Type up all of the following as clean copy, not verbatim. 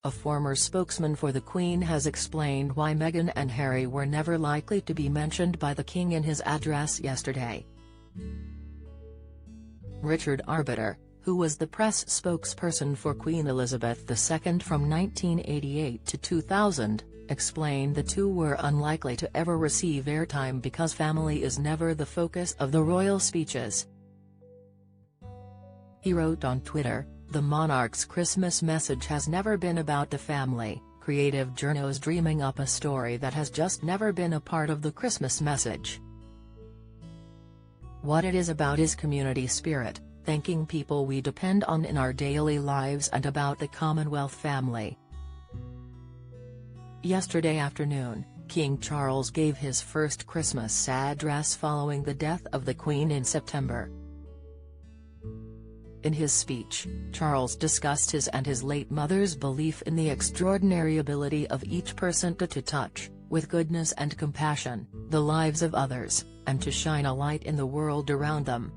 A former spokesman for the Queen has explained why Meghan and Harry were never likely to be mentioned by the King in his address yesterday. Richard Arbiter, who was the press spokesperson for Queen Elizabeth II from 1988 to 2000, explained the two were unlikely to ever receive airtime because family is never the focus of the royal speeches. He wrote on Twitter, "The monarch's Christmas message has never been about the family, creative journos dreaming up a story that has just never been a part of the Christmas message. What it is about is community spirit, thanking people we depend on in our daily lives and about the Commonwealth family." Yesterday afternoon, King Charles gave his first Christmas address following the death of the Queen in September. In his speech, Charles discussed his and his late mother's belief in the extraordinary ability of each person to touch, with goodness and compassion, the lives of others, and to shine a light in the world around them.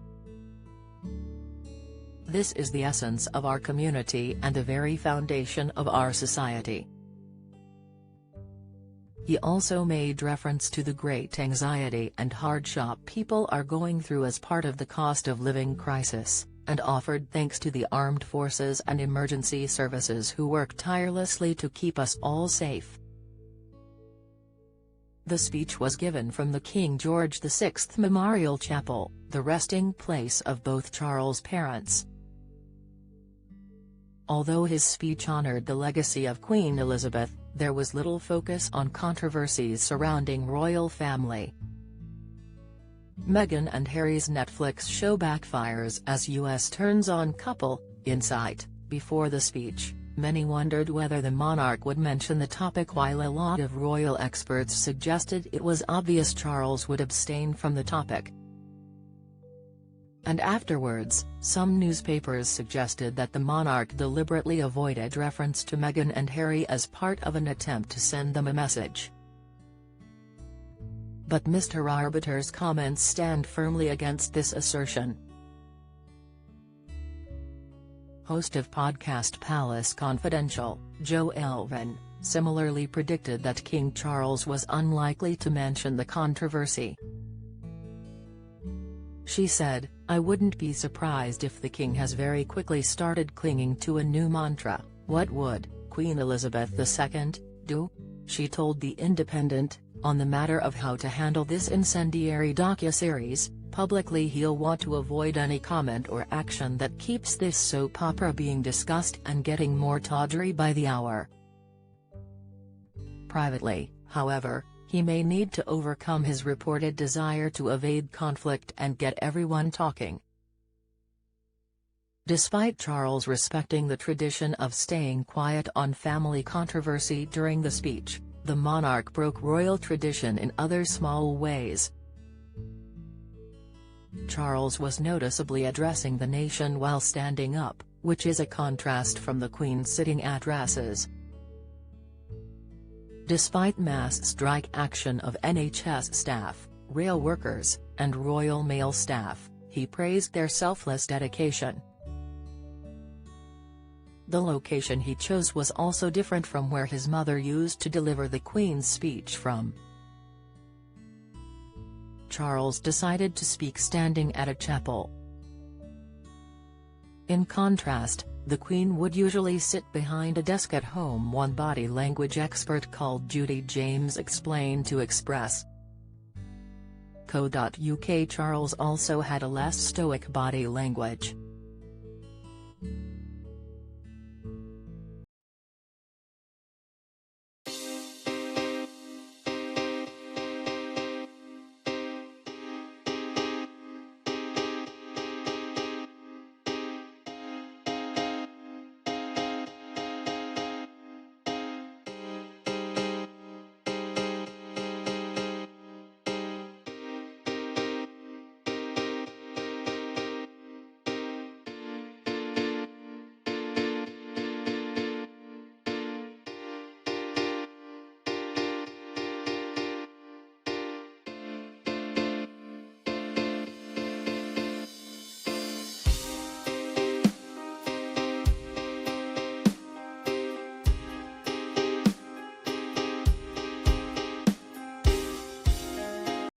"This is the essence of our community and the very foundation of our society." He also made reference to the great anxiety and hardship people are going through as part of the cost of living crisis, and offered thanks to the armed forces and emergency services who work tirelessly to keep us all safe. The speech was given from the King George VI Memorial Chapel, the resting place of both Charles' parents. Although his speech honored the legacy of Queen Elizabeth, there was little focus on controversies surrounding royal family. Meghan and Harry's Netflix show backfires as US turns on couple, Insight. Before the speech, many wondered whether the monarch would mention the topic while a lot of royal experts suggested it was obvious Charles would abstain from the topic. And afterwards, some newspapers suggested that the monarch deliberately avoided reference to Meghan and Harry as part of an attempt to send them a message. But Mr. Arbiter's comments stand firmly against this assertion. Host of podcast Palace Confidential, Jo Elvin, similarly predicted that King Charles was unlikely to mention the controversy. She said, "I wouldn't be surprised if the King has very quickly started clinging to a new mantra. What would Queen Elizabeth II do?" She told The Independent, on the matter of how to handle this incendiary docuseries, "Publicly he'll want to avoid any comment or action that keeps this soap opera being discussed and getting more tawdry by the hour. Privately, however, he may need to overcome his reported desire to evade conflict and get everyone talking." Despite Charles respecting the tradition of staying quiet on family controversy during the speech, the monarch broke royal tradition in other small ways. Charles was noticeably addressing the nation while standing up, which is a contrast from the Queen's sitting addresses. Despite mass strike action of NHS staff, rail workers, and Royal Mail staff, he praised their selfless dedication. The location he chose was also different from where his mother used to deliver the Queen's speech from. Charles decided to speak standing at a chapel. In contrast, the Queen would usually sit behind a desk at home, one body language expert called Judy James explained to Express. Co.uk. Charles also had a less stoic body language.